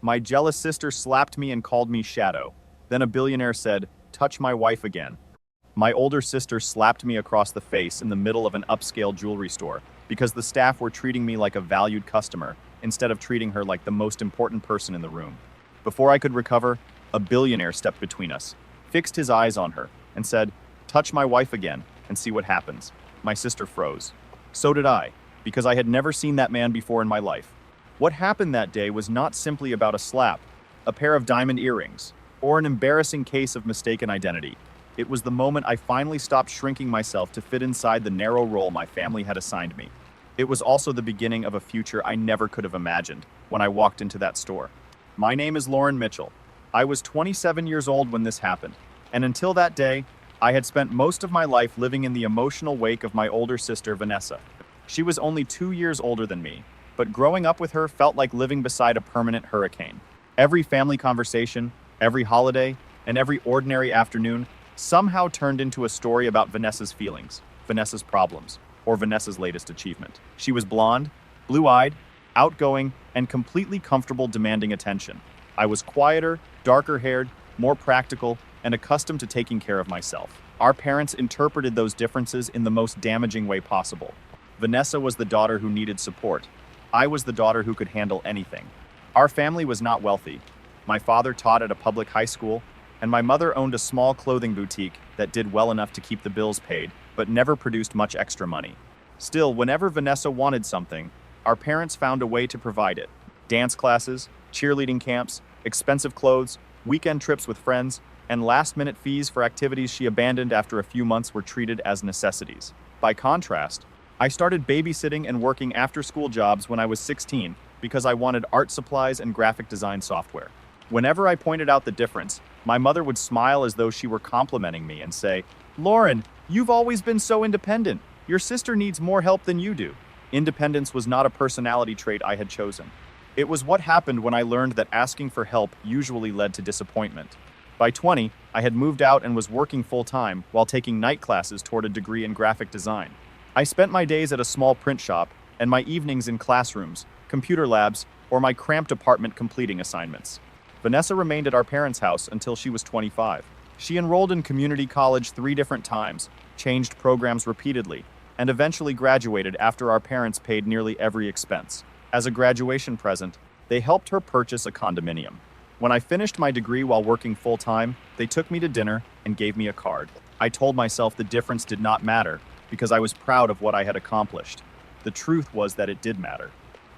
My jealous sister slapped me and called me Shadow. Then a billionaire said, "Touch my wife again." My older sister slapped me across the face in the middle of an upscale jewelry store because the staff were treating me like a valued customer instead of treating her like the most important person in the room. Before I could recover, a billionaire stepped between us, fixed his eyes on her, and said, "Touch my wife again and see what happens." My sister froze. So did I, because I had never seen that man before in my life. What happened that day was not simply about a slap, a pair of diamond earrings, or an embarrassing case of mistaken identity. It was the moment I finally stopped shrinking myself to fit inside the narrow role my family had assigned me. It was also the beginning of a future I never could have imagined when I walked into that store. My name is Lauren Mitchell. I was 27 years old when this happened, and until that day, I had spent most of my life living in the emotional wake of my older sister, Vanessa. She was only 2 years older than me, but growing up with her felt like living beside a permanent hurricane. Every family conversation, every holiday, and every ordinary afternoon somehow turned into a story about Vanessa's feelings, Vanessa's problems, or Vanessa's latest achievement. She was blonde, blue-eyed, outgoing, and completely comfortable demanding attention. I was quieter, darker-haired, more practical, and accustomed to taking care of myself. Our parents interpreted those differences in the most damaging way possible. Vanessa was the daughter who needed support. I was the daughter who could handle anything. Our family was not wealthy. My father taught at a public high school, and my mother owned a small clothing boutique that did well enough to keep the bills paid, but never produced much extra money. Still, whenever Vanessa wanted something, our parents found a way to provide it. Dance classes, cheerleading camps, expensive clothes, weekend trips with friends, and last-minute fees for activities she abandoned after a few months were treated as necessities. By contrast, I started babysitting and working after-school jobs when I was 16 because I wanted art supplies and graphic design software. Whenever I pointed out the difference, my mother would smile as though she were complimenting me and say, "Lauren, you've always been so independent. Your sister needs more help than you do." Independence was not a personality trait I had chosen. It was what happened when I learned that asking for help usually led to disappointment. By 20, I had moved out and was working full-time while taking night classes toward a degree in graphic design. I spent my days at a small print shop and my evenings in classrooms, computer labs, or my cramped apartment completing assignments. Vanessa remained at our parents' house until she was 25. She enrolled in community college 3 different times, changed programs repeatedly, and eventually graduated after our parents paid nearly every expense. As a graduation present, they helped her purchase a condominium. When I finished my degree while working full-time, they took me to dinner and gave me a card. I told myself the difference did not matter because I was proud of what I had accomplished. The truth was that it did matter.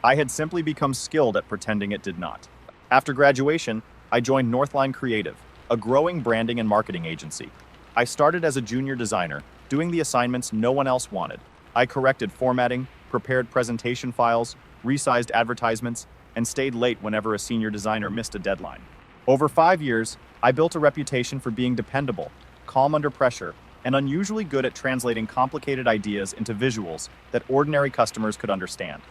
I had simply become skilled at pretending it did not. After graduation, I joined Northline Creative, a growing branding and marketing agency. I started as a junior designer, doing the assignments no one else wanted. I corrected formatting, prepared presentation files, resized advertisements, and stayed late whenever a senior designer missed a deadline. Over 5 years, I built a reputation for being dependable, calm under pressure, and unusually good at translating complicated ideas into visuals that ordinary customers could understand.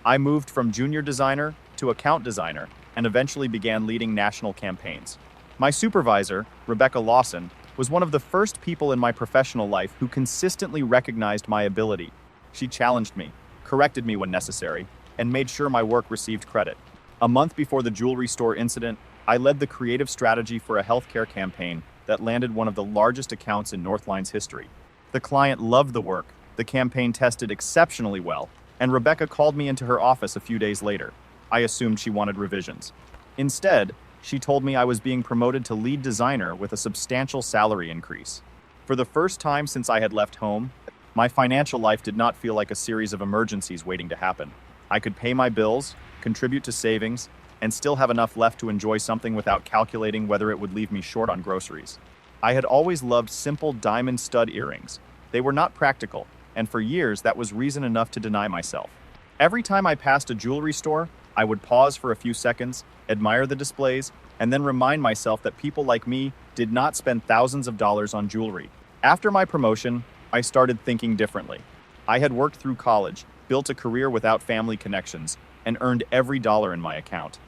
I moved from junior designer to account designer and eventually began leading national campaigns. My supervisor, Rebecca Lawson, was one of the first people in my professional life who consistently recognized my ability. She challenged me, corrected me when necessary, and made sure my work received credit. A month before the jewelry store incident, I led the creative strategy for a healthcare campaign that landed one of the largest accounts in Northline's history. The client loved the work, the campaign tested exceptionally well, and Rebecca called me into her office a few days later. I assumed she wanted revisions. Instead, she told me I was being promoted to lead designer with a substantial salary increase. For the first time since I had left home, my financial life did not feel like a series of emergencies waiting to happen. I could pay my bills, contribute to savings, and still have enough left to enjoy something without calculating whether it would leave me short on groceries. I had always loved simple diamond stud earrings. They were not practical, and for years that was reason enough to deny myself. Every time I passed a jewelry store, I would pause for a few seconds, admire the displays, and then remind myself that people like me did not spend thousands of dollars on jewelry. After my promotion, I started thinking differently. I had worked through college, built a career without family connections, and earned every dollar in my account.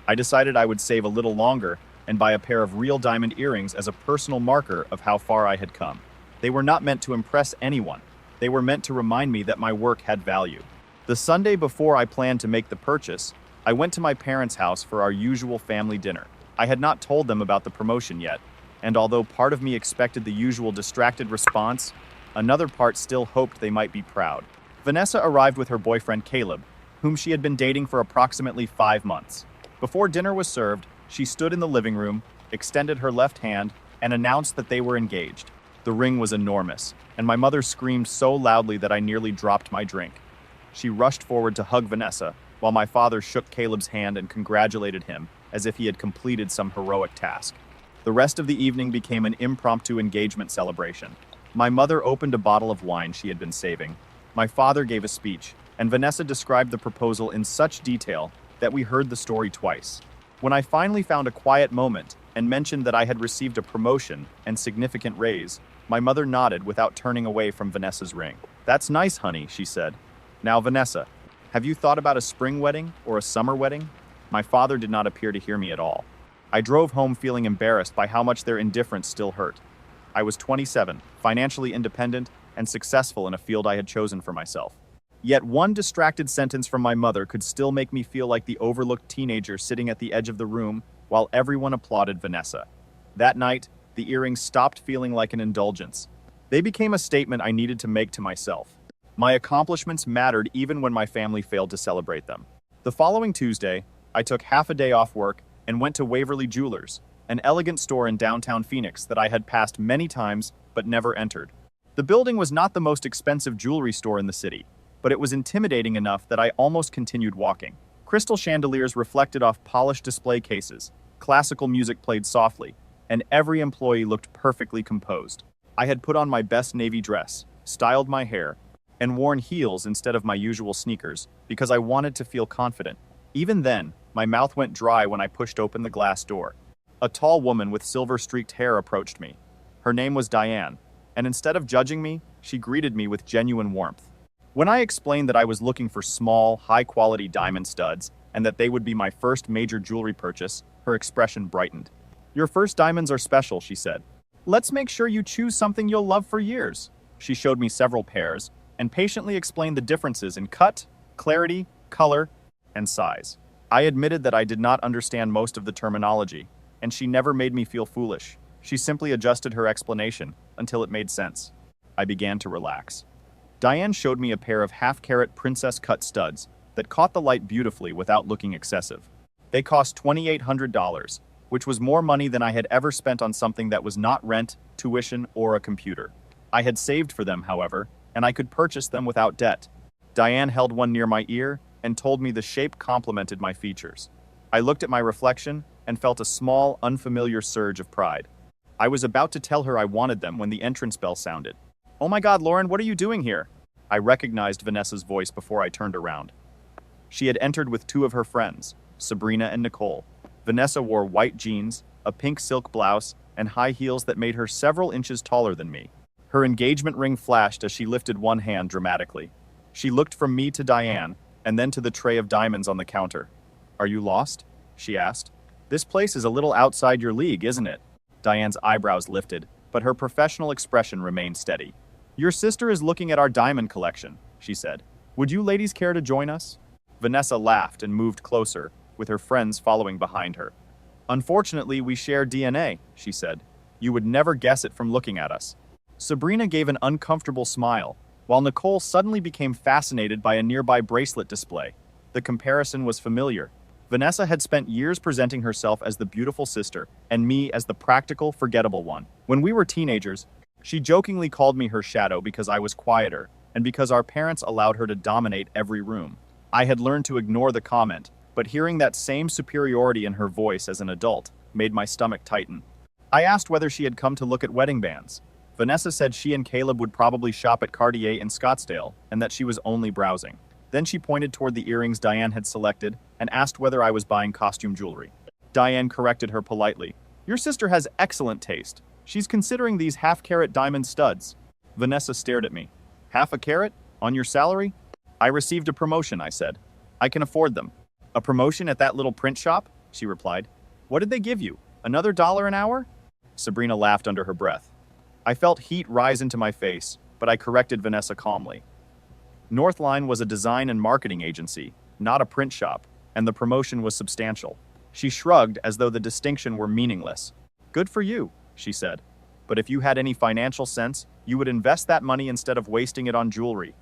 I decided I would save a little longer and buy a pair of real diamond earrings as a personal marker of how far I had come. They were not meant to impress anyone. They were meant to remind me that my work had value. The Sunday before I planned to make the purchase, I went to my parents' house for our usual family dinner. I had not told them about the promotion yet, and although part of me expected the usual distracted response, another part still hoped they might be proud. Vanessa arrived with her boyfriend Caleb, whom she had been dating for approximately 5 months. Before dinner was served, she stood in the living room, extended her left hand, and announced that they were engaged. The ring was enormous, and my mother screamed so loudly that I nearly dropped my drink. She rushed forward to hug Vanessa, while my father shook Caleb's hand and congratulated him as if he had completed some heroic task. The rest of the evening became an impromptu engagement celebration. My mother opened a bottle of wine she had been saving. My father gave a speech, and Vanessa described the proposal in such detail that we heard the story twice. When I finally found a quiet moment and mentioned that I had received a promotion and significant raise, my mother nodded without turning away from Vanessa's ring. "That's nice, honey," she said. "Now, Vanessa, have you thought about a spring wedding or a summer wedding?" My father did not appear to hear me at all. I drove home feeling embarrassed by how much their indifference still hurt. I was 27, financially independent, and successful in a field I had chosen for myself. Yet one distracted sentence from my mother could still make me feel like the overlooked teenager sitting at the edge of the room while everyone applauded Vanessa. That night, the earrings stopped feeling like an indulgence. They became a statement I needed to make to myself. My accomplishments mattered even when my family failed to celebrate them. The following Tuesday, I took half a day off work and went to Waverly Jewelers, an elegant store in downtown Phoenix that I had passed many times but never entered. The building was not the most expensive jewelry store in the city, but it was intimidating enough that I almost continued walking. Crystal chandeliers reflected off polished display cases, classical music played softly, and every employee looked perfectly composed. I had put on my best navy dress, styled my hair, and worn heels instead of my usual sneakers because I wanted to feel confident. Even then, my mouth went dry when I pushed open the glass door. A tall woman with silver-streaked hair approached me. Her name was Diane, and instead of judging me, she greeted me with genuine warmth. When I explained that I was looking for small, high-quality diamond studs and that they would be my first major jewelry purchase, her expression brightened. "Your first diamonds are special," she said. "Let's make sure you choose something you'll love for years." She showed me several pairs and patiently explained the differences in cut, clarity, color, and size. I admitted that I did not understand most of the terminology, and she never made me feel foolish. She simply adjusted her explanation until it made sense. I began to relax. Diane showed me a pair of half-carat princess-cut studs that caught the light beautifully without looking excessive. They cost $2,800, which was more money than I had ever spent on something that was not rent, tuition, or a computer. I had saved for them, however, and I could purchase them without debt. Diane held one near my ear and told me the shape complemented my features. I looked at my reflection and felt a small, unfamiliar surge of pride. I was about to tell her I wanted them when the entrance bell sounded. "Oh my God, Lauren, what are you doing here?" I recognized Vanessa's voice before I turned around. She had entered with two of her friends, Sabrina and Nicole. Vanessa wore white jeans, a pink silk blouse, and high heels that made her several inches taller than me. Her engagement ring flashed as she lifted one hand dramatically. She looked from me to Diane, and then to the tray of diamonds on the counter. "Are you lost?" she asked. "This place is a little outside your league, isn't it?" Diane's eyebrows lifted, but her professional expression remained steady. "Your sister is looking at our diamond collection," she said. "Would you ladies care to join us?" Vanessa laughed and moved closer, with her friends following behind her. "Unfortunately, we share DNA," she said. "You would never guess it from looking at us." Sabrina gave an uncomfortable smile, while Nicole suddenly became fascinated by a nearby bracelet display. The comparison was familiar. Vanessa had spent years presenting herself as the beautiful sister, and me as the practical, forgettable one. When we were teenagers, she jokingly called me her shadow because I was quieter, and because our parents allowed her to dominate every room. I had learned to ignore the comment, but hearing that same superiority in her voice as an adult made my stomach tighten. I asked whether she had come to look at wedding bands. Vanessa said she and Caleb would probably shop at Cartier in Scottsdale, and that she was only browsing. Then she pointed toward the earrings Diane had selected and asked whether I was buying costume jewelry. Diane corrected her politely. "Your sister has excellent taste. She's considering these half-carat diamond studs." Vanessa stared at me. "Half a carat? On your salary?" "I received a promotion," I said. "I can afford them." "A promotion at that little print shop?" she replied. "What did they give you? Another $1 an hour?" Sabrina laughed under her breath. I felt heat rise into my face, but I corrected Vanessa calmly. Northline was a design and marketing agency, not a print shop. and the promotion was substantial. She shrugged as though the distinction were meaningless. "Good for you," she said. "But if you had any financial sense, you would invest that money instead of wasting it on jewelry.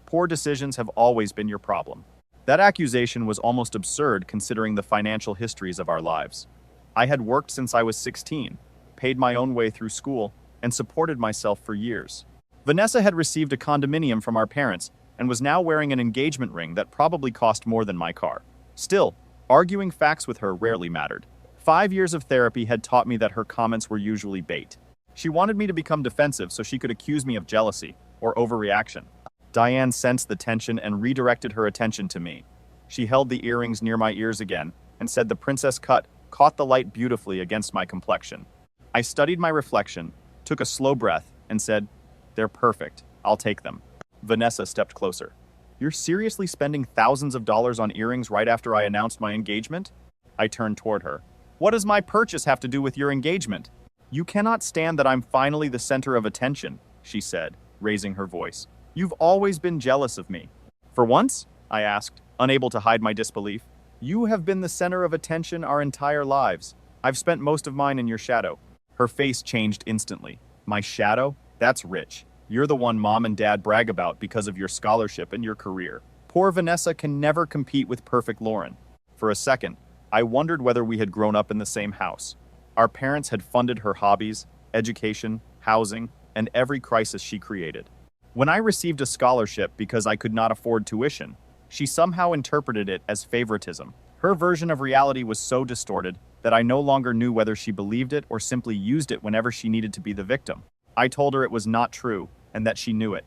Poor decisions have always been your problem." That accusation was almost absurd considering the financial histories of our lives. I had worked since I was 16, paid my own way through school, and supported myself for years. Vanessa had received a condominium from our parents and was now wearing an engagement ring that probably cost more than my car. Still, arguing facts with her rarely mattered. 5 years of therapy had taught me that her comments were usually bait. She wanted me to become defensive so she could accuse me of jealousy or overreaction. Diane sensed the tension and redirected her attention to me. She held the earrings near my ears again and said the princess cut caught the light beautifully against my complexion. I studied my reflection, took a slow breath, and said, "They're perfect. I'll take them." Vanessa stepped closer. "You're seriously spending thousands of dollars on earrings right after I announced my engagement?" I turned toward her. "What does my purchase have to do with your engagement?" "You cannot stand that I'm finally the center of attention," she said, raising her voice. "You've always been jealous of me." "For once?" I asked, unable to hide my disbelief. "You have been the center of attention our entire lives. I've spent most of mine in your shadow." Her face changed instantly. "My shadow? That's rich. You're the one Mom and Dad brag about because of your scholarship and your career. Poor Vanessa can never compete with perfect Lauren." For a second, I wondered whether we had grown up in the same house. Our parents had funded her hobbies, education, housing, and every crisis she created. When I received a scholarship because I could not afford tuition, she somehow interpreted it as favoritism. Her version of reality was so distorted that I no longer knew whether she believed it or simply used it whenever she needed to be the victim. I told her it was not true and that she knew it.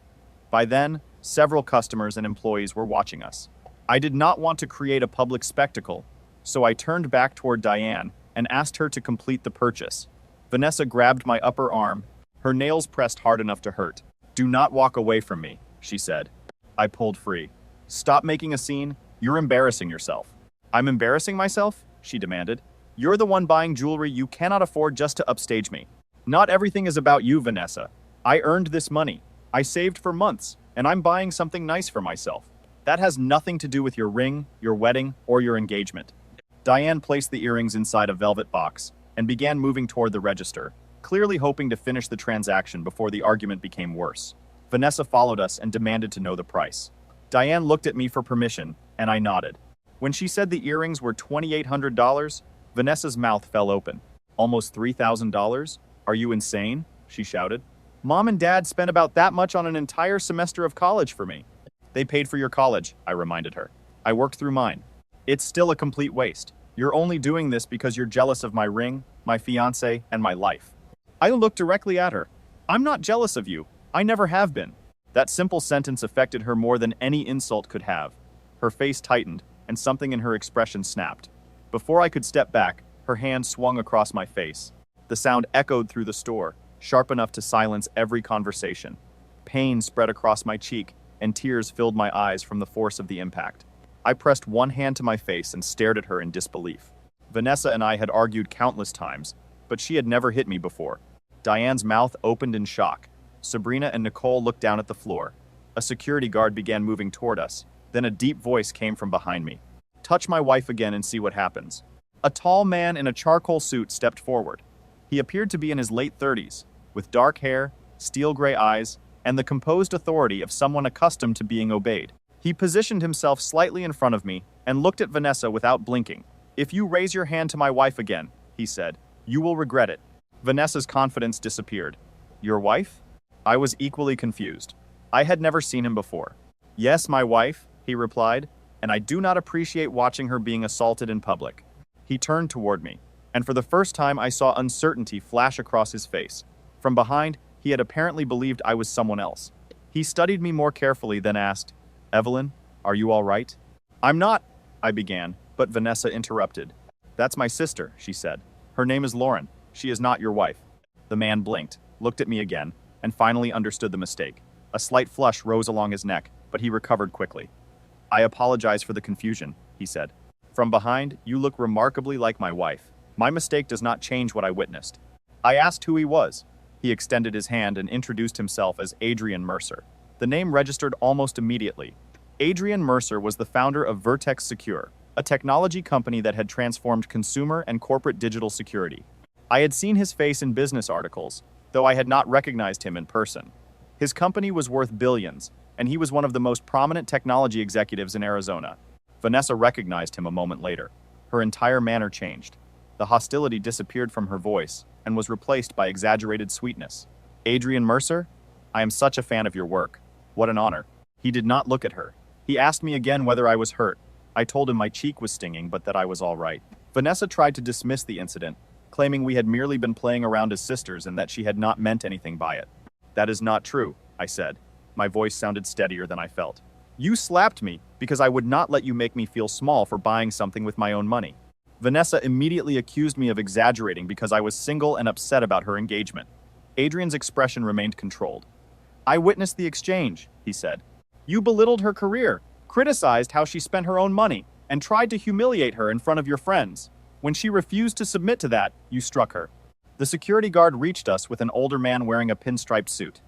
By then, several customers and employees were watching us. I did not want to create a public spectacle, so I turned back toward Diane and asked her to complete the purchase. Vanessa grabbed my upper arm, her nails pressed hard enough to hurt. "Do not walk away from me," she said. I pulled free. "Stop making a scene. You're embarrassing yourself." "I'm embarrassing myself?" she demanded. "You're the one buying jewelry you cannot afford just to upstage me. Not everything is about you, Vanessa. I earned this money. I saved for months, and I'm buying something nice for myself. That has nothing to do with your ring, your wedding, or your engagement." Diane placed the earrings inside a velvet box and began moving toward the register, clearly hoping to finish the transaction before the argument became worse. Vanessa followed us and demanded to know the price. Diane looked at me for permission, and I nodded. When she said the earrings were $2,800, Vanessa's mouth fell open. "Almost $3,000? Are you insane?" she shouted. "Mom and Dad spent about that much on an entire semester of college for me." "They paid for your college," I reminded her. "I worked through mine. It's still a complete waste. You're only doing this because you're jealous of my ring, my fiancé, and my life." I looked directly at her. "I'm not jealous of you. I never have been." That simple sentence affected her more than any insult could have. Her face tightened, and something in her expression snapped. Before I could step back, her hand swung across my face. The sound echoed through the store, sharp enough to silence every conversation. Pain spread across my cheek, and tears filled my eyes from the force of the impact. I pressed one hand to my face and stared at her in disbelief. Vanessa and I had argued countless times, but she had never hit me before. Diane's mouth opened in shock. Sabrina and Nicole looked down at the floor. A security guard began moving toward us. Then a deep voice came from behind me. "Touch my wife again and see what happens." A tall man in a charcoal suit stepped forward. He appeared to be in his late 30s, with dark hair, steel gray eyes, and the composed authority of someone accustomed to being obeyed. He positioned himself slightly in front of me and looked at Vanessa without blinking. "If you raise your hand to my wife again," he said, "you will regret it." Vanessa's confidence disappeared. "Your wife?" I was equally confused. I had never seen him before. "Yes, my wife," he replied, "and I do not appreciate watching her being assaulted in public." He turned toward me, and for the first time I saw uncertainty flash across his face. From behind, he had apparently believed I was someone else. He studied me more carefully, then asked, "Evelyn, are you all right?" "I'm not," I began, but Vanessa interrupted. "That's my sister," she said. "Her name is Lauren. She is not your wife." The man blinked, looked at me again, and finally understood the mistake. A slight flush rose along his neck, but he recovered quickly. "I apologize for the confusion," he said. "From behind, you look remarkably like my wife. My mistake does not change what I witnessed." I asked who he was. He extended his hand and introduced himself as Adrian Mercer. The name registered almost immediately. Adrian Mercer was the founder of Vertex Secure, a technology company that had transformed consumer and corporate digital security. I had seen his face in business articles, though I had not recognized him in person. His company was worth billions, and he was one of the most prominent technology executives in Arizona. Vanessa recognized him a moment later. Her entire manner changed. The hostility disappeared from her voice and was replaced by exaggerated sweetness. "Adrian Mercer? I am such a fan of your work. What an honor." He did not look at her. He asked me again whether I was hurt. I told him my cheek was stinging, but that I was all right. Vanessa tried to dismiss the incident, claiming we had merely been playing around as sisters and that she had not meant anything by it. "That is not true," I said. My voice sounded steadier than I felt. "You slapped me because I would not let you make me feel small for buying something with my own money." Vanessa immediately accused me of exaggerating because I was single and upset about her engagement. Adrian's expression remained controlled. "I witnessed the exchange," he said. "You belittled her career, criticized how she spent her own money, and tried to humiliate her in front of your friends. When she refused to submit to that, you struck her." The security guard reached us with an older man wearing a pinstriped suit.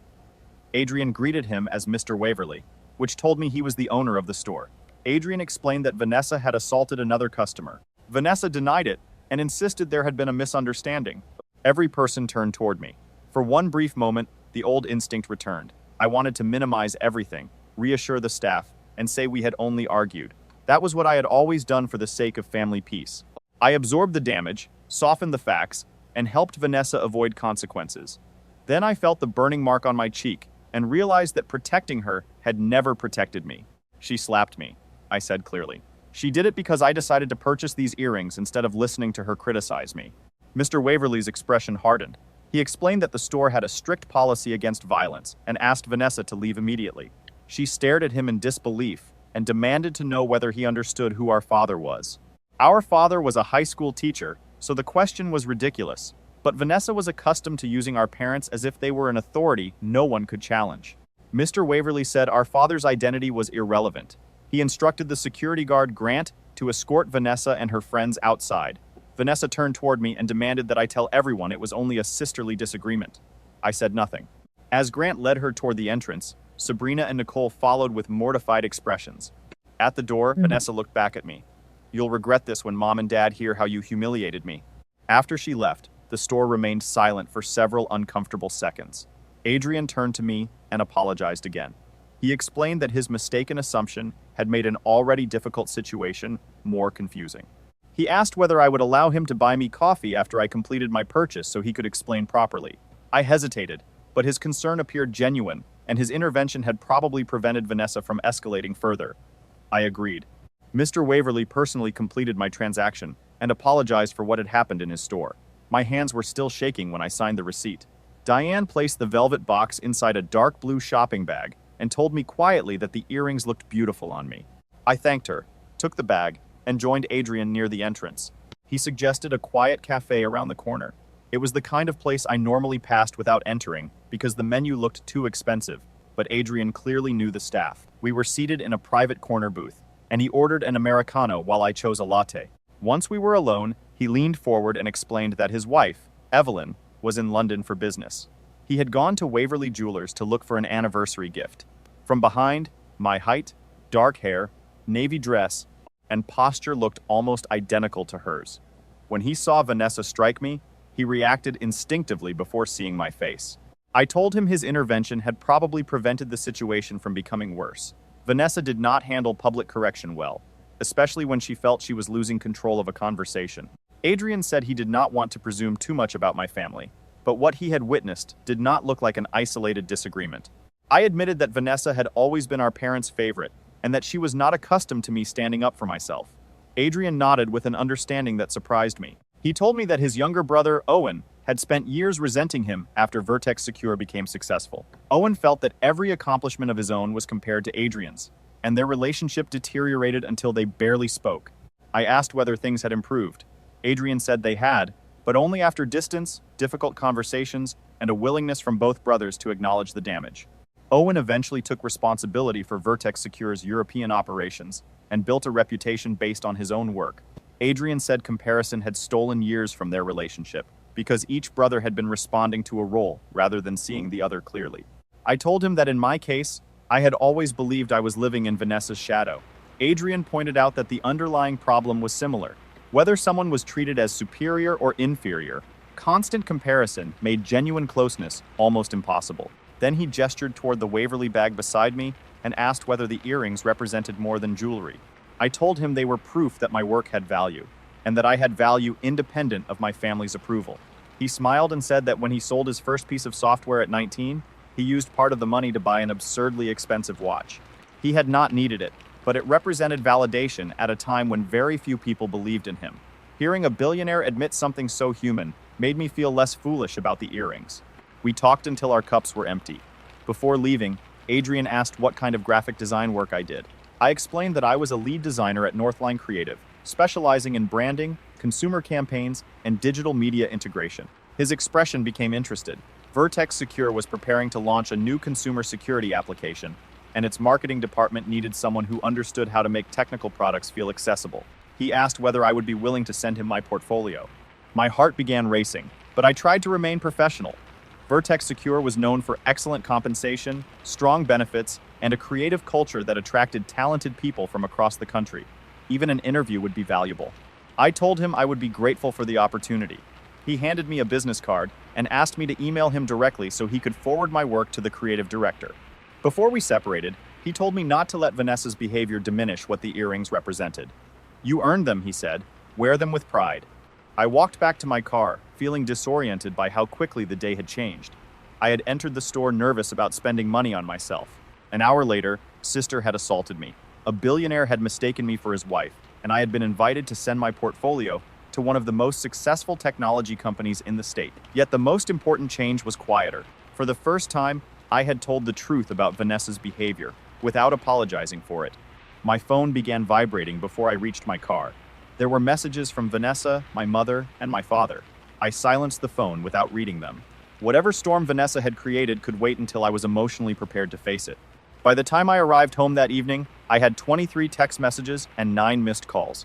Adrian greeted him as Mr. Waverly, which told me he was the owner of the store. Adrian explained that Vanessa had assaulted another customer. Vanessa denied it and insisted there had been a misunderstanding. Every person turned toward me. For one brief moment, the old instinct returned. I wanted to minimize everything, reassure the staff, and say we had only argued. That was what I had always done for the sake of family peace. I absorbed the damage, softened the facts, and helped Vanessa avoid consequences. Then I felt the burning mark on my cheek and realized that protecting her had never protected me. "She slapped me," I said clearly. "She did it because I decided to purchase these earrings instead of listening to her criticize me." Mr. Waverly's expression hardened. He explained that the store had a strict policy against violence and asked Vanessa to leave immediately. She stared at him in disbelief and demanded to know whether he understood who our father was. Our father was a high school teacher, so the question was ridiculous, but Vanessa was accustomed to using our parents as if they were an authority no one could challenge. Mr. Waverly said our father's identity was irrelevant. He instructed the security guard Grant to escort Vanessa and her friends outside. Vanessa turned toward me and demanded that I tell everyone it was only a sisterly disagreement. I said nothing. As Grant led her toward the entrance, Sabrina and Nicole followed with mortified expressions. At the door, Vanessa looked back at me. "You'll regret this when Mom and Dad hear how you humiliated me." After she left, the store remained silent for several uncomfortable seconds. Adrian turned to me and apologized again. He explained that his mistaken assumption had made an already difficult situation more confusing. He asked whether I would allow him to buy me coffee after I completed my purchase so he could explain properly. I hesitated, but his concern appeared genuine, and his intervention had probably prevented Vanessa from escalating further. I agreed. Mr. Waverly personally completed my transaction and apologized for what had happened in his store. My hands were still shaking when I signed the receipt. Diane placed the velvet box inside a dark blue shopping bag and told me quietly that the earrings looked beautiful on me. I thanked her, took the bag, and joined Adrian near the entrance. He suggested a quiet cafe around the corner. It was the kind of place I normally passed without entering because the menu looked too expensive, but Adrian clearly knew the staff. We were seated in a private corner booth, and he ordered an Americano while I chose a latte. Once we were alone, he leaned forward and explained that his wife, Evelyn, was in London for business. He had gone to Waverly Jewelers to look for an anniversary gift. From behind, my height, dark hair, navy dress, and posture looked almost identical to hers. When he saw Vanessa strike me, he reacted instinctively before seeing my face. I told him his intervention had probably prevented the situation from becoming worse. Vanessa did not handle public correction well, especially when she felt she was losing control of a conversation. Adrian said he did not want to presume too much about my family, but what he had witnessed did not look like an isolated disagreement. I admitted that Vanessa had always been our parents' favorite, and that she was not accustomed to me standing up for myself. Adrian nodded with an understanding that surprised me. He told me that his younger brother, Owen, had spent years resenting him after Vertex Secure became successful. Owen felt that every accomplishment of his own was compared to Adrian's, and their relationship deteriorated until they barely spoke. I asked whether things had improved. Adrian said they had, but only after distance, difficult conversations, and a willingness from both brothers to acknowledge the damage. Owen eventually took responsibility for Vertex Secure's European operations and built a reputation based on his own work. Adrian said comparison had stolen years from their relationship because each brother had been responding to a role rather than seeing the other clearly. I told him that in my case, I had always believed I was living in Vanessa's shadow. Adrian pointed out that the underlying problem was similar. Whether someone was treated as superior or inferior, constant comparison made genuine closeness almost impossible. Then he gestured toward the Waverly bag beside me and asked whether the earrings represented more than jewelry. I told him they were proof that my work had value, and that I had value independent of my family's approval. He smiled and said that when he sold his first piece of software at 19, he used part of the money to buy an absurdly expensive watch. He had not needed it, but it represented validation at a time when very few people believed in him. Hearing a billionaire admit something so human made me feel less foolish about the earrings. We talked until our cups were empty. Before leaving, Adrian asked what kind of graphic design work I did. I explained that I was a lead designer at Northline Creative, specializing in branding, consumer campaigns, and digital media integration. His expression became interested. Vertex Secure was preparing to launch a new consumer security application, and its marketing department needed someone who understood how to make technical products feel accessible. He asked whether I would be willing to send him my portfolio. My heart began racing, but I tried to remain professional. Vertex Secure was known for excellent compensation, strong benefits, and a creative culture that attracted talented people from across the country. Even an interview would be valuable. I told him I would be grateful for the opportunity. He handed me a business card and asked me to email him directly so he could forward my work to the creative director. Before we separated, he told me not to let Vanessa's behavior diminish what the earrings represented. "You earned them," he said. "Wear them with pride." I walked back to my car, feeling disoriented by how quickly the day had changed. I had entered the store nervous about spending money on myself. An hour later, Sister had assaulted me. A billionaire had mistaken me for his wife, and I had been invited to send my portfolio to one of the most successful technology companies in the state. Yet the most important change was quieter. For the first time, I had told the truth about Vanessa's behavior, without apologizing for it. My phone began vibrating before I reached my car. There were messages from Vanessa, my mother, and my father. I silenced the phone without reading them. Whatever storm Vanessa had created could wait until I was emotionally prepared to face it. By the time I arrived home that evening, I had 23 text messages and 9 missed calls.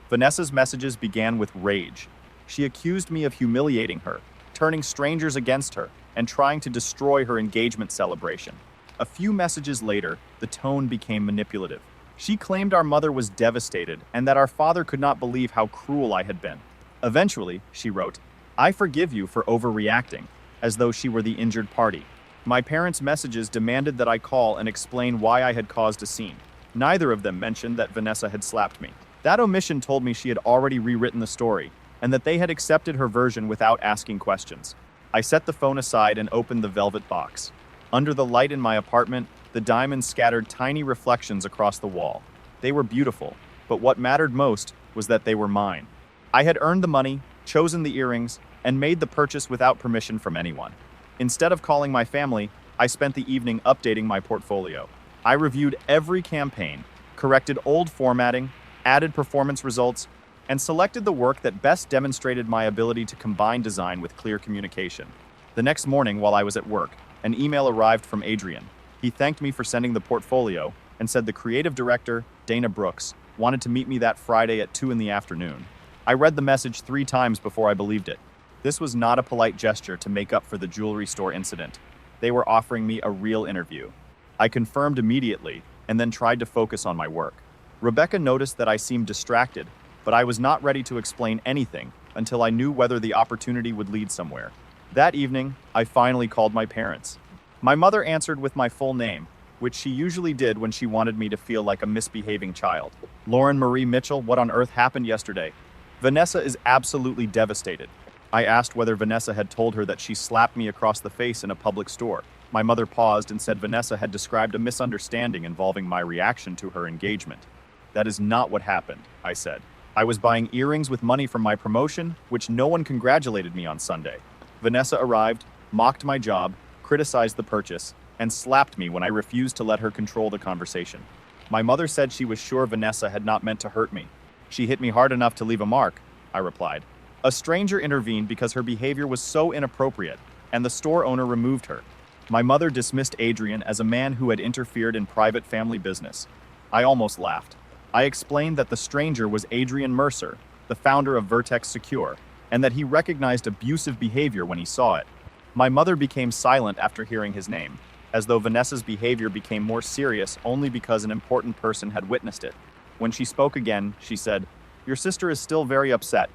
Vanessa's messages began with rage. She accused me of humiliating her, turning strangers against her, and trying to destroy her engagement celebration. A few messages later, the tone became manipulative. She claimed our mother was devastated and that our father could not believe how cruel I had been. Eventually, she wrote, "I forgive you for overreacting," as though she were the injured party. My parents' messages demanded that I call and explain why I had caused a scene. Neither of them mentioned that Vanessa had slapped me. That omission told me she had already rewritten the story, and that they had accepted her version without asking questions. I set the phone aside and opened the velvet box. Under the light in my apartment, the diamonds scattered tiny reflections across the wall. They were beautiful, but what mattered most was that they were mine. I had earned the money, chosen the earrings, and made the purchase without permission from anyone. Instead of calling my family, I spent the evening updating my portfolio. I reviewed every campaign, corrected old formatting, added performance results, and selected the work that best demonstrated my ability to combine design with clear communication. The next morning, while I was at work, an email arrived from Adrian. He thanked me for sending the portfolio and said the creative director, Dana Brooks, wanted to meet me that Friday at 2 in the afternoon. I read the message 3 times before I believed it. This was not a polite gesture to make up for the jewelry store incident. They were offering me a real interview. I confirmed immediately and then tried to focus on my work. Rebecca noticed that I seemed distracted, but I was not ready to explain anything until I knew whether the opportunity would lead somewhere. That evening, I finally called my parents. My mother answered with my full name, which she usually did when she wanted me to feel like a misbehaving child. "Lauren Marie Mitchell, what on earth happened yesterday?" "Vanessa is absolutely devastated." I asked whether Vanessa had told her that she slapped me across the face in a public store. My mother paused and said Vanessa had described a misunderstanding involving my reaction to her engagement. "That is not what happened," I said. "I was buying earrings with money from my promotion, which no one congratulated me on Sunday." Vanessa arrived, mocked my job, criticized the purchase, and slapped me when I refused to let her control the conversation. My mother said she was sure Vanessa had not meant to hurt me. "She hit me hard enough to leave a mark," I replied. A stranger intervened because her behavior was so inappropriate, and the store owner removed her. My mother dismissed Adrian as a man who had interfered in private family business. I almost laughed. I explained that the stranger was Adrian Mercer, the founder of Vertex Secure, and that he recognized abusive behavior when he saw it. My mother became silent after hearing his name, as though Vanessa's behavior became more serious only because an important person had witnessed it. When she spoke again, she said, "Your sister is still very upset."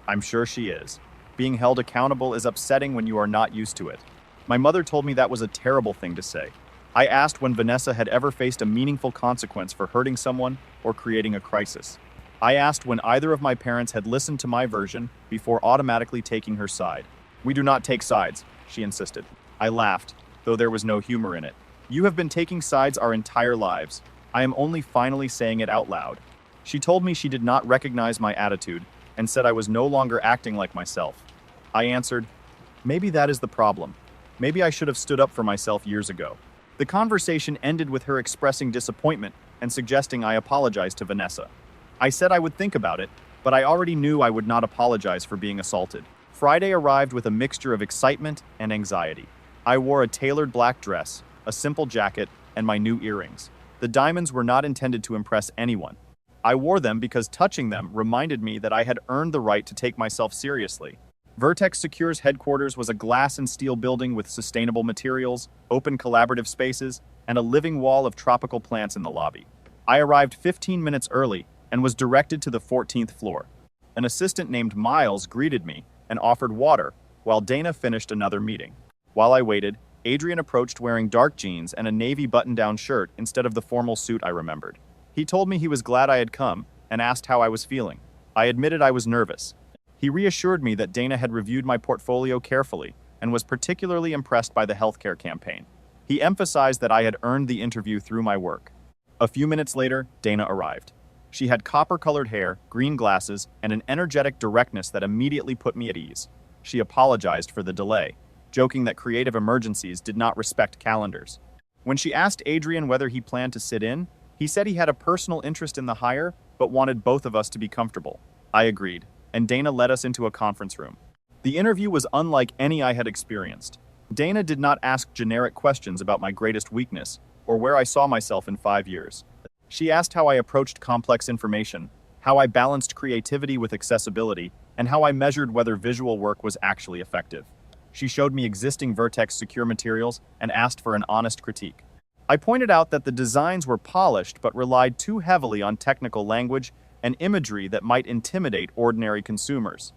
I'm sure she is. Being held accountable is upsetting when you are not used to it. My mother told me that was a terrible thing to say. I asked when Vanessa had ever faced a meaningful consequence for hurting someone or creating a crisis. I asked when either of my parents had listened to my version before automatically taking her side. "We do not take sides," she insisted. I laughed, though there was no humor in it. "You have been taking sides our entire lives. I am only finally saying it out loud." She told me she did not recognize my attitude and said I was no longer acting like myself. I answered, "Maybe that is the problem. Maybe I should have stood up for myself years ago." The conversation ended with her expressing disappointment and suggesting I apologize to Vanessa. I said I would think about it, but I already knew I would not apologize for being assaulted. Friday arrived with a mixture of excitement and anxiety. I wore a tailored black dress, a simple jacket, and my new earrings. The diamonds were not intended to impress anyone. I wore them because touching them reminded me that I had earned the right to take myself seriously. Vertex Secure's headquarters was a glass and steel building with sustainable materials, open collaborative spaces, and a living wall of tropical plants in the lobby. I arrived 15 minutes early and was directed to the 14th floor. An assistant named Miles greeted me and offered water while Dana finished another meeting. While I waited, Adrian approached wearing dark jeans and a navy button-down shirt instead of the formal suit I remembered. He told me he was glad I had come and asked how I was feeling. I admitted I was nervous. He reassured me that Dana had reviewed my portfolio carefully and was particularly impressed by the healthcare campaign. He emphasized that I had earned the interview through my work. A few minutes later, Dana arrived. She had copper-colored hair, green glasses, and an energetic directness that immediately put me at ease. She apologized for the delay, joking that creative emergencies did not respect calendars. When she asked Adrian whether he planned to sit in, he said he had a personal interest in the hire, but wanted both of us to be comfortable. I agreed, and Dana led us into a conference room. The interview was unlike any I had experienced. Dana did not ask generic questions about my greatest weakness or where I saw myself in 5 years. She asked how I approached complex information, how I balanced creativity with accessibility, and how I measured whether visual work was actually effective. She showed me existing Vertex Secure materials and asked for an honest critique. I pointed out that the designs were polished but relied too heavily on technical language and imagery that might intimidate ordinary consumers.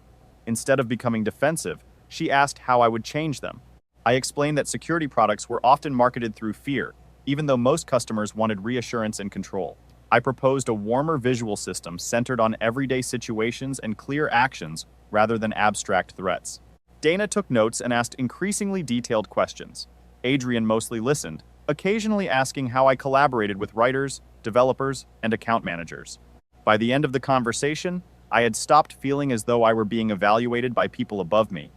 Instead of becoming defensive, she asked how I would change them. I explained that security products were often marketed through fear, even though most customers wanted reassurance and control. I proposed a warmer visual system centered on everyday situations and clear actions rather than abstract threats. Dana took notes and asked increasingly detailed questions. Adrian mostly listened, occasionally asking how I collaborated with writers, developers, and account managers. By the end of the conversation, I had stopped feeling as though I were being evaluated by people above me.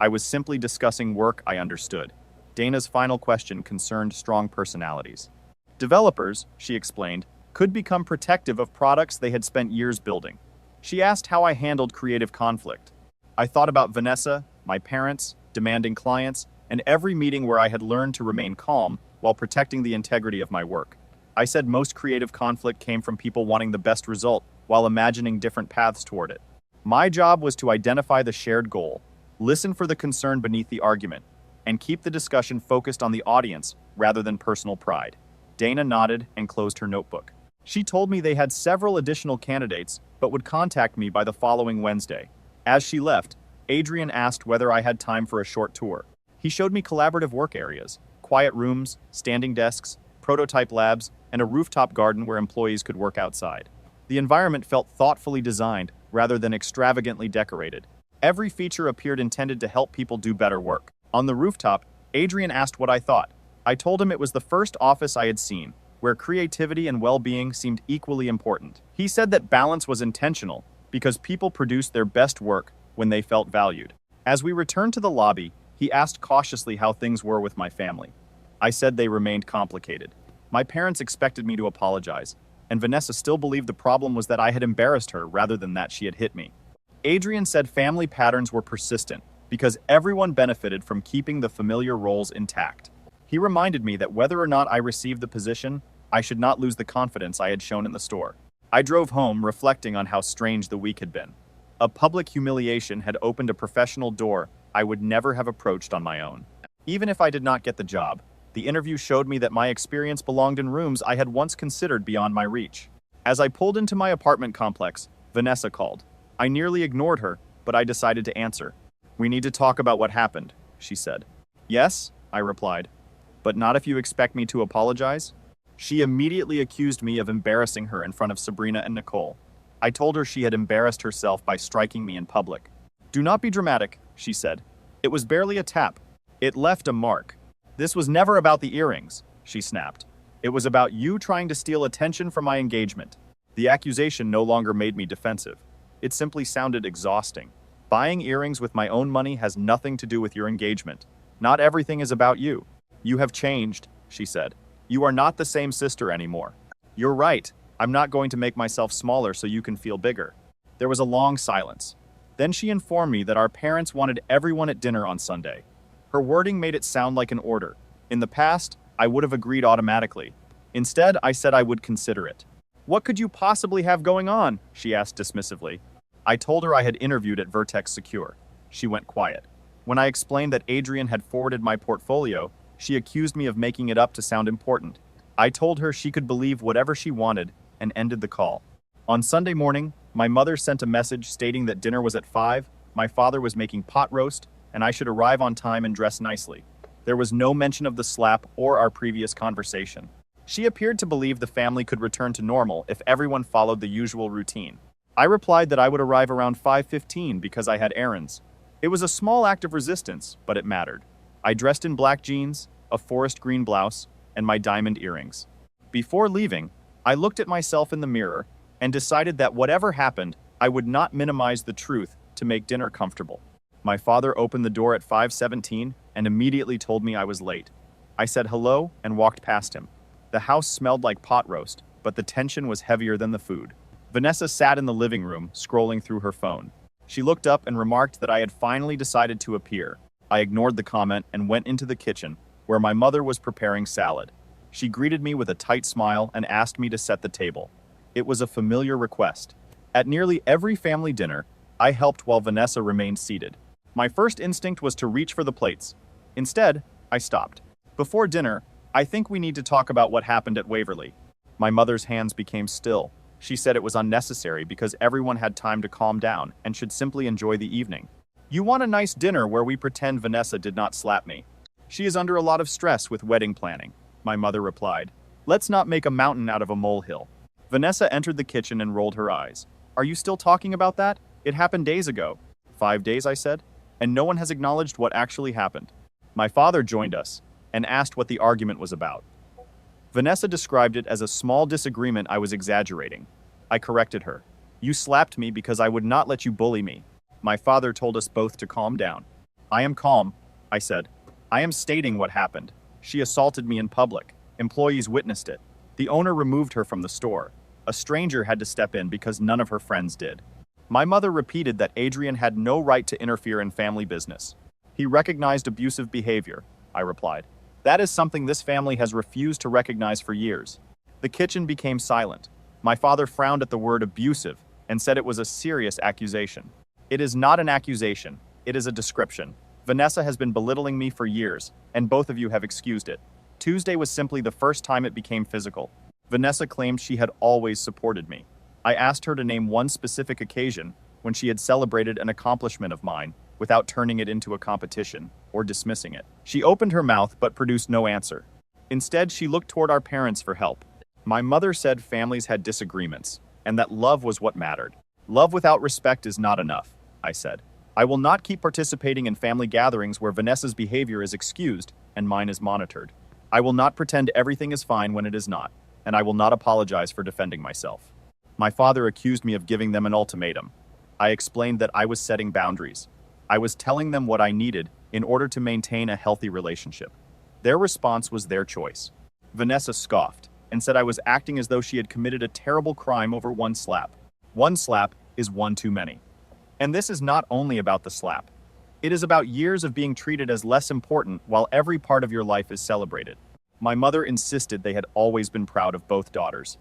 I was simply discussing work I understood. Dana's final question concerned strong personalities. Developers, she explained, could become protective of products they had spent years building. She asked how I handled creative conflict. I thought about Vanessa, my parents, demanding clients, and every meeting where I had learned to remain calm while protecting the integrity of my work. I said most creative conflict came from people wanting the best result while imagining different paths toward it. My job was to identify the shared goal, listen for the concern beneath the argument, and keep the discussion focused on the audience rather than personal pride. Dana nodded and closed her notebook. She told me they had several additional candidates, but would contact me by the following Wednesday. As she left, Adrian asked whether I had time for a short tour. He showed me collaborative work areas, quiet rooms, standing desks, prototype labs, and a rooftop garden where employees could work outside. The environment felt thoughtfully designed rather than extravagantly decorated. Every feature appeared intended to help people do better work. On the rooftop, Adrian asked what I thought. I told him it was the first office I had seen, where creativity and well-being seemed equally important. He said that balance was intentional because people produced their best work when they felt valued. As we returned to the lobby, he asked cautiously how things were with my family. I said they remained complicated. My parents expected me to apologize, and Vanessa still believed the problem was that I had embarrassed her rather than that she had hit me. Adrian said family patterns were persistent because everyone benefited from keeping the familiar roles intact. He reminded me that whether or not I received the position, I should not lose the confidence I had shown in the store. I drove home reflecting on how strange the week had been. A public humiliation had opened a professional door I would never have approached on my own. Even if I did not get the job, the interview showed me that my experience belonged in rooms I had once considered beyond my reach. As I pulled into my apartment complex, Vanessa called. I nearly ignored her, but I decided to answer. "We need to talk about what happened," she said. "Yes," I replied. "But not if you expect me to apologize." She immediately accused me of embarrassing her in front of Sabrina and Nicole. I told her she had embarrassed herself by striking me in public. "Do not be dramatic," she said. "It was barely a tap. It left a mark." "This was never about the earrings," she snapped. "It was about you trying to steal attention from my engagement." The accusation no longer made me defensive. It simply sounded exhausting. Buying earrings with my own money has nothing to do with your engagement. Not everything is about you. "You have changed," she said. "You are not the same sister anymore." "You're right. I'm not going to make myself smaller so you can feel bigger." There was a long silence. Then she informed me that our parents wanted everyone at dinner on Sunday. Her wording made it sound like an order. In the past, I would have agreed automatically. Instead, I said I would consider it. "What could you possibly have going on?" she asked dismissively. I told her I had interviewed at Vertex Secure. She went quiet. When I explained that Adrian had forwarded my portfolio, she accused me of making it up to sound important. I told her she could believe whatever she wanted and ended the call. On Sunday morning, my mother sent a message stating that dinner was at 5, my father was making pot roast, and I should arrive on time and dress nicely. There was no mention of the slap or our previous conversation. She appeared to believe the family could return to normal if everyone followed the usual routine. I replied that I would arrive around 5:15 because I had errands. It was a small act of resistance, but it mattered. I dressed in black jeans, a forest green blouse, and my diamond earrings. Before leaving, I looked at myself in the mirror and decided that whatever happened, I would not minimize the truth to make dinner comfortable. My father opened the door at 5:17 and immediately told me I was late. I said hello and walked past him. The house smelled like pot roast, but the tension was heavier than the food. Vanessa sat in the living room, scrolling through her phone. She looked up and remarked that I had finally decided to appear. I ignored the comment and went into the kitchen, where my mother was preparing salad. She greeted me with a tight smile and asked me to set the table. It was a familiar request. At nearly every family dinner, I helped while Vanessa remained seated. My first instinct was to reach for the plates. Instead, I stopped. "Before dinner, I think we need to talk about what happened at Waverly." My mother's hands became still. She said it was unnecessary because everyone had time to calm down and should simply enjoy the evening. "You want a nice dinner where we pretend Vanessa did not slap me. She is under a lot of stress with wedding planning," my mother replied. "Let's not make a mountain out of a molehill." Vanessa entered the kitchen and rolled her eyes. "Are you still talking about that? It happened days ago." 5 days, I said, and no one has acknowledged what actually happened. My father joined us and asked what the argument was about. Vanessa described it as a small disagreement I was exaggerating. I corrected her. "You slapped me because I would not let you bully me." My father told us both to calm down. "I am calm," I said. "I am stating what happened. She assaulted me in public. Employees witnessed it. The owner removed her from the store. A stranger had to step in because none of her friends did." My mother repeated that Adrian had no right to interfere in family business. "He recognized abusive behavior," I replied. "That is something this family has refused to recognize for years." The kitchen became silent. My father frowned at the word abusive and said it was a serious accusation. "It is not an accusation. It is a description. Vanessa has been belittling me for years, and both of you have excused it. Tuesday was simply the first time it became physical. Vanessa claimed she had always supported me. I asked her to name one specific occasion when she had celebrated an accomplishment of mine without turning it into a competition or dismissing it. She opened her mouth but produced no answer. Instead, she looked toward our parents for help. My mother said families had disagreements, and that love was what mattered. "Love without respect is not enough," I said. "I will not keep participating in family gatherings where Vanessa's behavior is excused and mine is monitored. I will not pretend everything is fine when it is not, and I will not apologize for defending myself." My father accused me of giving them an ultimatum. I explained that I was setting boundaries. I was telling them what I needed in order to maintain a healthy relationship. Their response was their choice. Vanessa scoffed and said I was acting as though she had committed a terrible crime over one slap. One slap is one too many. And this is not only about the slap. It is about years of being treated as less important while every part of your life is celebrated. My mother insisted they had always been proud of both daughters.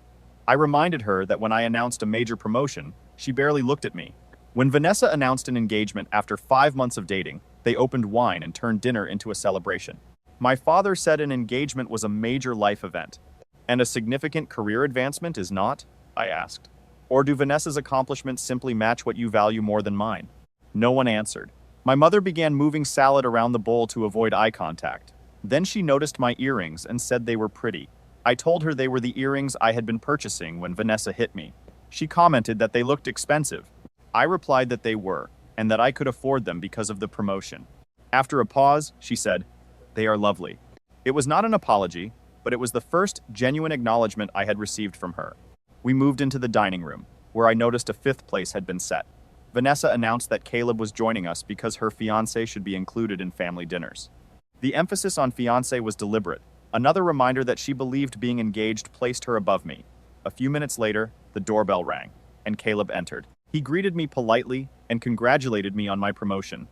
I reminded her that when I announced a major promotion, she barely looked at me. When Vanessa announced an engagement after 5 months of dating, they opened wine and turned dinner into a celebration. My father said an engagement was a major life event, and a significant career advancement is not. I asked. Or do Vanessa's accomplishments simply match what you value more than mine? No one answered. My mother began moving salad around the bowl to avoid eye contact. Then she noticed my earrings and said they were pretty. I told her they were the earrings I had been purchasing when Vanessa hit me. She commented that they looked expensive. I replied that they were, and that I could afford them because of the promotion. After a pause, she said, "They are lovely." It was not an apology, but it was the first genuine acknowledgement I had received from her. We moved into the dining room, where I noticed a fifth place had been set. Vanessa announced that Caleb was joining us because her fiancé should be included in family dinners. The emphasis on fiancé was deliberate, another reminder that she believed being engaged placed her above me. A few minutes later, the doorbell rang, and Caleb entered. He greeted me politely and congratulated me on my promotion.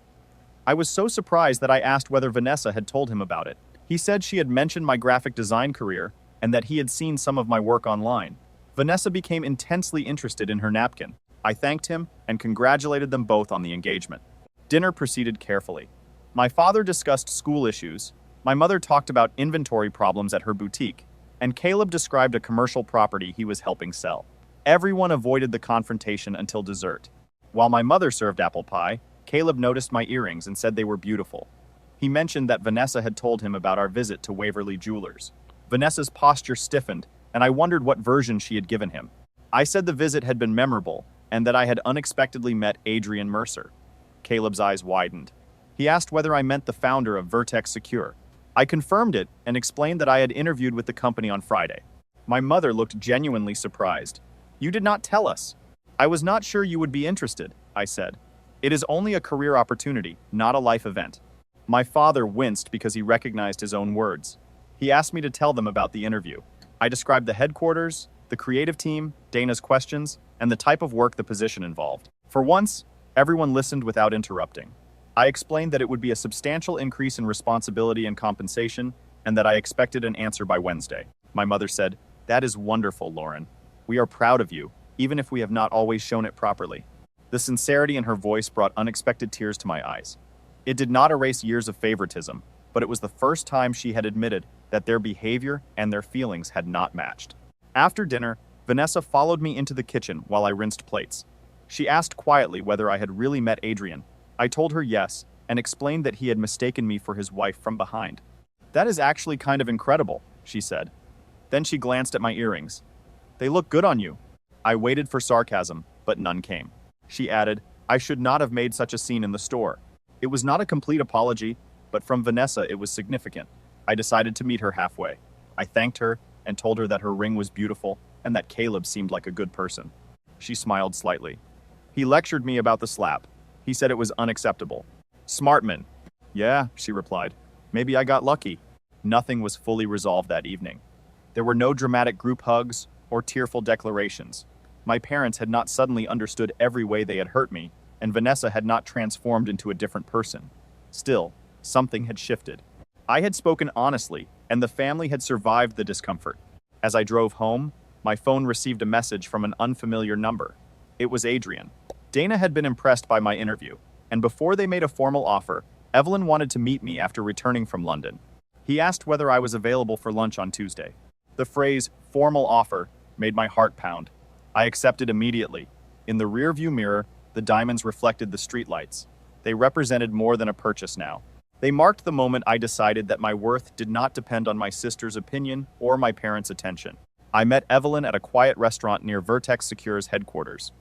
I was so surprised that I asked whether Vanessa had told him about it. He said she had mentioned my graphic design career and that he had seen some of my work online. Vanessa became intensely interested in her napkin. I thanked him and congratulated them both on the engagement. Dinner proceeded carefully. My father discussed school issues, my mother talked about inventory problems at her boutique, and Caleb described a commercial property he was helping sell. Everyone avoided the confrontation until dessert. While my mother served apple pie, Caleb noticed my earrings and said they were beautiful. He mentioned that Vanessa had told him about our visit to Waverly Jewelers. Vanessa's posture stiffened, and I wondered what version she had given him. I said the visit had been memorable, and that I had unexpectedly met Adrian Mercer. Caleb's eyes widened. He asked whether I meant the founder of Vertex Secure. I confirmed it and explained that I had interviewed with the company on Friday. My mother looked genuinely surprised. "You did not tell us." "I was not sure you would be interested," I said. "It is only a career opportunity, not a life event." My father winced because he recognized his own words. He asked me to tell them about the interview. I described the headquarters, the creative team, Dana's questions, and the type of work the position involved. For once, everyone listened without interrupting. I explained that it would be a substantial increase in responsibility and compensation, and that I expected an answer by Wednesday. My mother said, "That is wonderful, Lauren. We are proud of you, even if we have not always shown it properly." The sincerity in her voice brought unexpected tears to my eyes. It did not erase years of favoritism, but it was the first time she had admitted that their behavior and their feelings had not matched. After dinner, Vanessa followed me into the kitchen while I rinsed plates. She asked quietly whether I had really met Adrian. I told her yes, and explained that he had mistaken me for his wife from behind. "That is actually kind of incredible," she said. Then she glanced at my earrings. "They look good on you." I waited for sarcasm, but none came. She added, "I should not have made such a scene in the store." It was not a complete apology, but from Vanessa it was significant. I decided to meet her halfway. I thanked her and told her that her ring was beautiful and that Caleb seemed like a good person. She smiled slightly. He lectured me about the slap. He said it was unacceptable. "Smartman." "Yeah," she replied. "Maybe I got lucky." Nothing was fully resolved that evening. There were no dramatic group hugs or tearful declarations. My parents had not suddenly understood every way they had hurt me, and Vanessa had not transformed into a different person. Still, something had shifted. I had spoken honestly, and the family had survived the discomfort. As I drove home, my phone received a message from an unfamiliar number. It was Adrian. Dana had been impressed by my interview, and before they made a formal offer, Evelyn wanted to meet me after returning from London. He asked whether I was available for lunch on Tuesday. The phrase, "formal offer," made my heart pound. I accepted immediately. In the rearview mirror, the diamonds reflected the streetlights. They represented more than a purchase now. They marked the moment I decided that my worth did not depend on my sister's opinion or my parents' attention. I met Evelyn at a quiet restaurant near Vertex Secure's headquarters.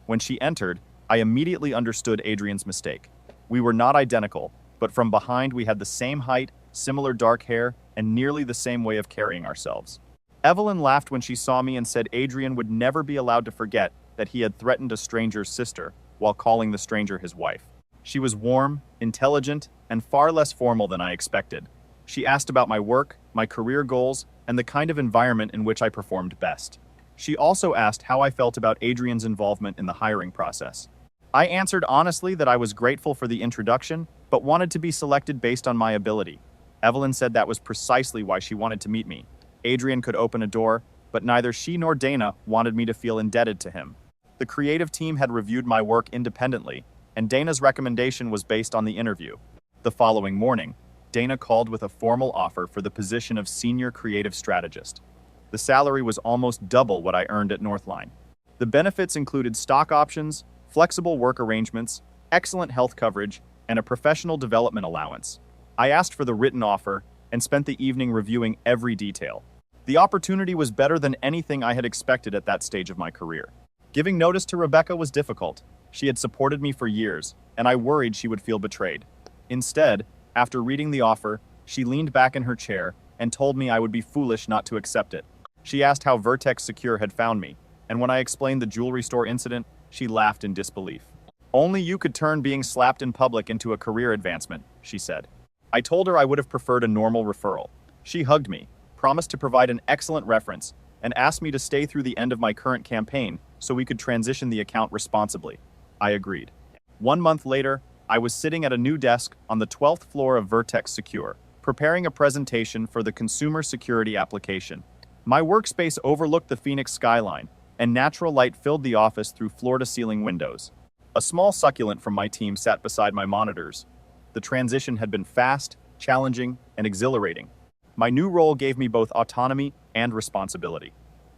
When she entered, I immediately understood Adrian's mistake. We were not identical, but from behind we had the same height, similar dark hair, and nearly the same way of carrying ourselves. Evelyn laughed when she saw me and said Adrian would never be allowed to forget that he had threatened a stranger's sister while calling the stranger his wife. She was warm, intelligent, and far less formal than I expected. She asked about my work, my career goals, and the kind of environment in which I performed best. She also asked how I felt about Adrian's involvement in the hiring process. I answered honestly that I was grateful for the introduction, but wanted to be selected based on my ability. Evelyn said that was precisely why she wanted to meet me. Adrian could open a door, but neither she nor Dana wanted me to feel indebted to him. The creative team had reviewed my work independently, and Dana's recommendation was based on the interview. The following morning, Dana called with a formal offer for the position of Senior Creative Strategist. The salary was almost double what I earned at Northline. The benefits included stock options, flexible work arrangements, excellent health coverage, and a professional development allowance. I asked for the written offer and spent the evening reviewing every detail. The opportunity was better than anything I had expected at that stage of my career. Giving notice to Rebecca was difficult. She had supported me for years, and I worried she would feel betrayed. Instead, after reading the offer, she leaned back in her chair and told me I would be foolish not to accept it. She asked how Vertex Secure had found me, and when I explained the jewelry store incident, she laughed in disbelief. "Only you could turn being slapped in public into a career advancement," she said. I told her I would have preferred a normal referral. She hugged me, promised to provide an excellent reference, and asked me to stay through the end of my current campaign so we could transition the account responsibly. I agreed. 1 month later, I was sitting at a new desk on the 12th floor of Vertex Secure, preparing a presentation for the consumer security application. My workspace overlooked the Phoenix skyline, and natural light filled the office through floor-to-ceiling windows. A small succulent from my team sat beside my monitors. The transition had been fast, challenging, and exhilarating. My new role gave me both autonomy and responsibility.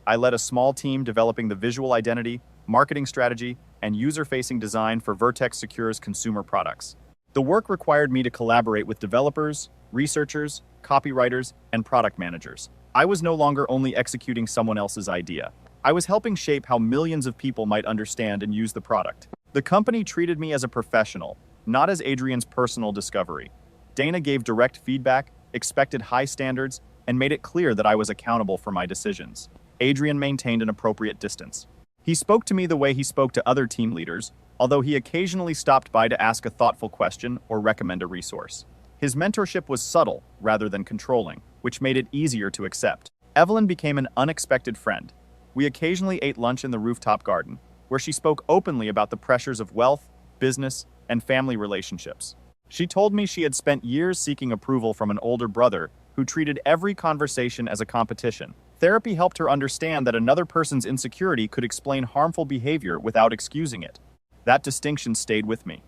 I led a small team developing the visual identity, marketing strategy, and user-facing design for Vertex Secure's consumer products. The work required me to collaborate with developers, researchers, copywriters, and product managers. I was no longer only executing someone else's idea. I was helping shape how millions of people might understand and use the product. The company treated me as a professional, not as Adrian's personal discovery. Dana gave direct feedback, expected high standards, and made it clear that I was accountable for my decisions. Adrian maintained an appropriate distance. He spoke to me the way he spoke to other team leaders, although he occasionally stopped by to ask a thoughtful question or recommend a resource. His mentorship was subtle rather than controlling, which made it easier to accept. Evelyn became an unexpected friend. We occasionally ate lunch in the rooftop garden, where she spoke openly about the pressures of wealth, business, and family relationships. She told me she had spent years seeking approval from an older brother who treated every conversation as a competition. Therapy helped her understand that another person's insecurity could explain harmful behavior without excusing it. That distinction stayed with me.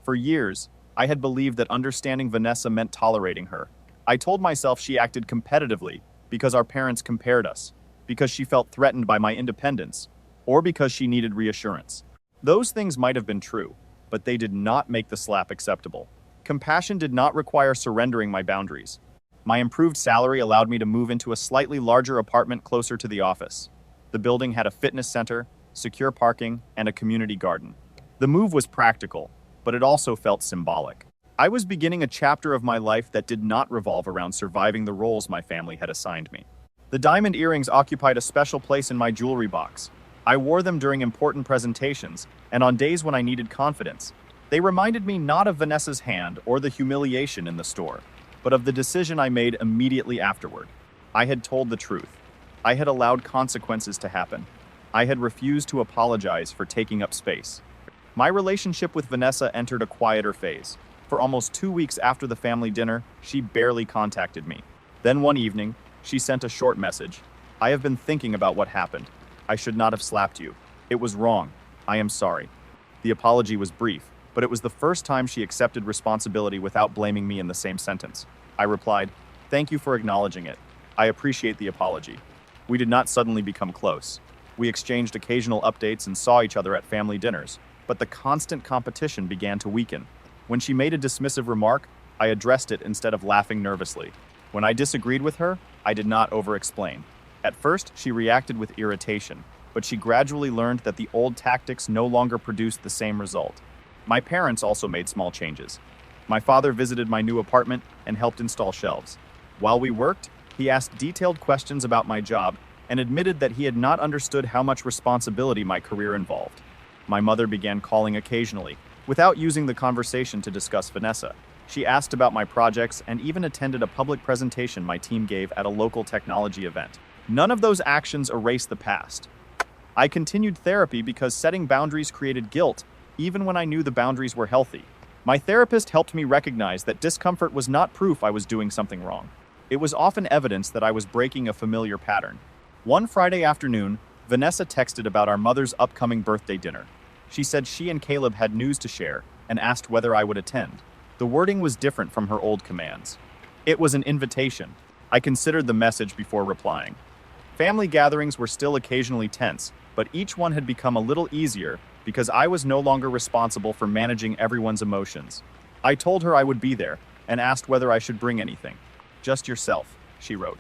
For years, I had believed that understanding Vanessa meant tolerating her. I told myself she acted competitively because our parents compared us, because she felt threatened by my independence, or because she needed reassurance. Those things might have been true, but they did not make the slap acceptable. Compassion did not require surrendering my boundaries. My improved salary allowed me to move into a slightly larger apartment closer to the office. The building had a fitness center, secure parking, and a community garden. The move was practical, but it also felt symbolic. I was beginning a chapter of my life that did not revolve around surviving the roles my family had assigned me. The diamond earrings occupied a special place in my jewelry box. I wore them during important presentations and on days when I needed confidence. They reminded me not of Vanessa's hand or the humiliation in the store, but of the decision I made immediately afterward. I had told the truth. I had allowed consequences to happen. I had refused to apologize for taking up space. My relationship with Vanessa entered a quieter phase. For almost 2 weeks after the family dinner, she barely contacted me. Then one evening, she sent a short message. "I have been thinking about what happened. I should not have slapped you. It was wrong. I am sorry." The apology was brief, but it was the first time she accepted responsibility without blaming me in the same sentence. I replied, "Thank you for acknowledging it. I appreciate the apology." We did not suddenly become close. We exchanged occasional updates and saw each other at family dinners, but the constant competition began to weaken. When she made a dismissive remark, I addressed it instead of laughing nervously. When I disagreed with her, I did not over-explain. At first, she reacted with irritation, but she gradually learned that the old tactics no longer produced the same result. My parents also made small changes. My father visited my new apartment and helped install shelves. While we worked, he asked detailed questions about my job and admitted that he had not understood how much responsibility my career involved. My mother began calling occasionally, without using the conversation to discuss Vanessa. She asked about my projects and even attended a public presentation my team gave at a local technology event. None of those actions erased the past. I continued therapy because setting boundaries created guilt, even when I knew the boundaries were healthy. My therapist helped me recognize that discomfort was not proof I was doing something wrong. It was often evidence that I was breaking a familiar pattern. One Friday afternoon, Vanessa texted about our mother's upcoming birthday dinner. She said she and Caleb had news to share and asked whether I would attend. The wording was different from her old commands. It was an invitation. I considered the message before replying. Family gatherings were still occasionally tense, but each one had become a little easier because I was no longer responsible for managing everyone's emotions. I told her I would be there and asked whether I should bring anything. "Just yourself," she wrote.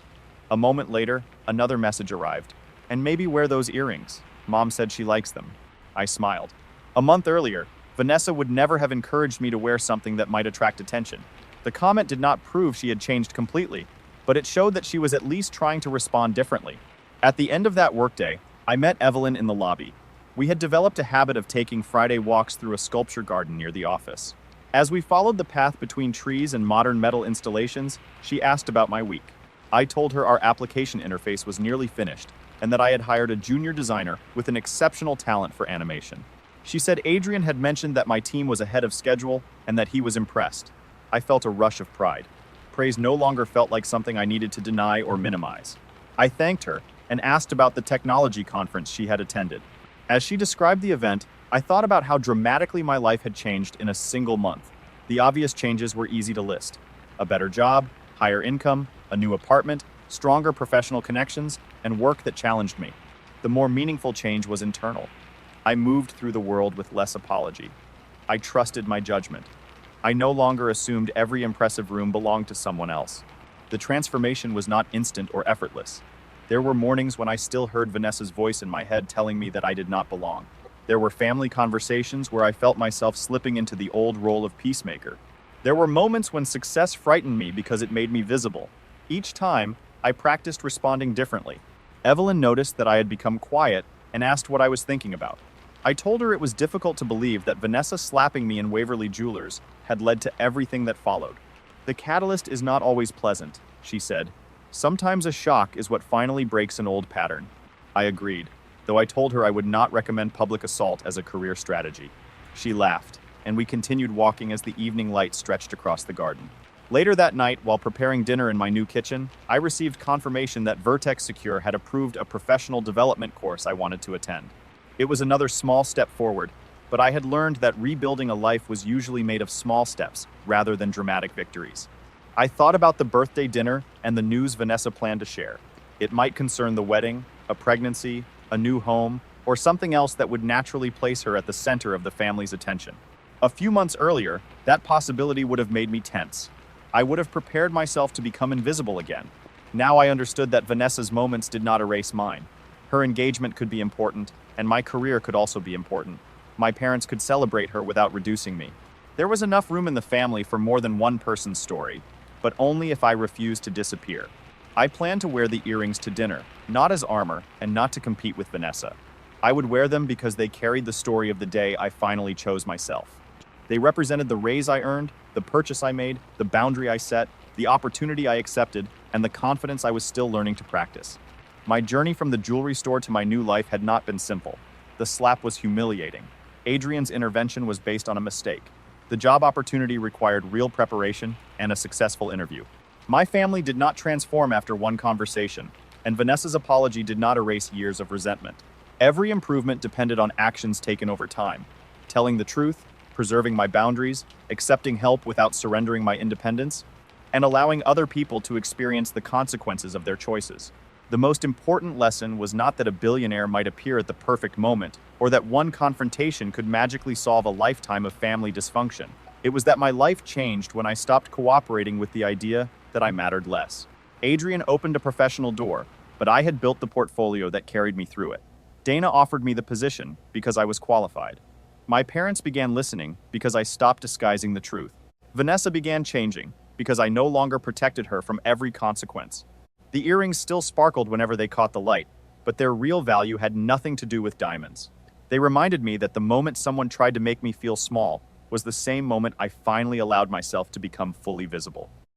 A moment later, another message arrived. "And maybe wear those earrings. Mom said she likes them." I smiled. A month earlier, Vanessa would never have encouraged me to wear something that might attract attention. The comment did not prove she had changed completely, but it showed that she was at least trying to respond differently. At the end of that workday, I met Evelyn in the lobby. We had developed a habit of taking Friday walks through a sculpture garden near the office. As we followed the path between trees and modern metal installations, she asked about my week. I told her our application interface was nearly finished and that I had hired a junior designer with an exceptional talent for animation. She said Adrian had mentioned that my team was ahead of schedule and that he was impressed. I felt a rush of pride. Praise no longer felt like something I needed to deny or minimize. I thanked her and asked about the technology conference she had attended. As she described the event, I thought about how dramatically my life had changed in a single month. The obvious changes were easy to list: a better job, higher income, a new apartment, stronger professional connections, and work that challenged me. The more meaningful change was internal. I moved through the world with less apology. I trusted my judgment. I no longer assumed every impressive room belonged to someone else. The transformation was not instant or effortless. There were mornings when I still heard Vanessa's voice in my head telling me that I did not belong. There were family conversations where I felt myself slipping into the old role of peacemaker. There were moments when success frightened me because it made me visible. Each time, I practiced responding differently. Evelyn noticed that I had become quiet and asked what I was thinking about. I told her it was difficult to believe that Vanessa slapping me in Waverly Jewelers had led to everything that followed. "The catalyst is not always pleasant," she said. "Sometimes a shock is what finally breaks an old pattern." I agreed, though I told her I would not recommend public assault as a career strategy. She laughed, and we continued walking as the evening light stretched across the garden. Later that night, while preparing dinner in my new kitchen, I received confirmation that Vertex Secure had approved a professional development course I wanted to attend. It was another small step forward, but I had learned that rebuilding a life was usually made of small steps rather than dramatic victories. I thought about the birthday dinner and the news Vanessa planned to share. It might concern the wedding, a pregnancy, a new home, or something else that would naturally place her at the center of the family's attention. A few months earlier, that possibility would have made me tense. I would have prepared myself to become invisible again. Now I understood that Vanessa's moments did not erase mine. Her engagement could be important, and my career could also be important. My parents could celebrate her without reducing me. There was enough room in the family for more than one person's story, but only if I refused to disappear. I planned to wear the earrings to dinner, not as armor and not to compete with Vanessa. I would wear them because they carried the story of the day I finally chose myself. They represented the raise I earned, the purchase I made, the boundary I set, the opportunity I accepted, and the confidence I was still learning to practice. My journey from the jewelry store to my new life had not been simple. The slap was humiliating. Adrian's intervention was based on a mistake. The job opportunity required real preparation and a successful interview. My family did not transform after one conversation, and Vanessa's apology did not erase years of resentment. Every improvement depended on actions taken over time. Telling the truth, preserving my boundaries, accepting help without surrendering my independence, and allowing other people to experience the consequences of their choices. The most important lesson was not that a billionaire might appear at the perfect moment, or that one confrontation could magically solve a lifetime of family dysfunction. It was that my life changed when I stopped cooperating with the idea that I mattered less. Adrian opened a professional door, but I had built the portfolio that carried me through it. Dana offered me the position because I was qualified. My parents began listening because I stopped disguising the truth. Vanessa began changing because I no longer protected her from every consequence. The earrings still sparkled whenever they caught the light, but their real value had nothing to do with diamonds. They reminded me that the moment someone tried to make me feel small was the same moment I finally allowed myself to become fully visible.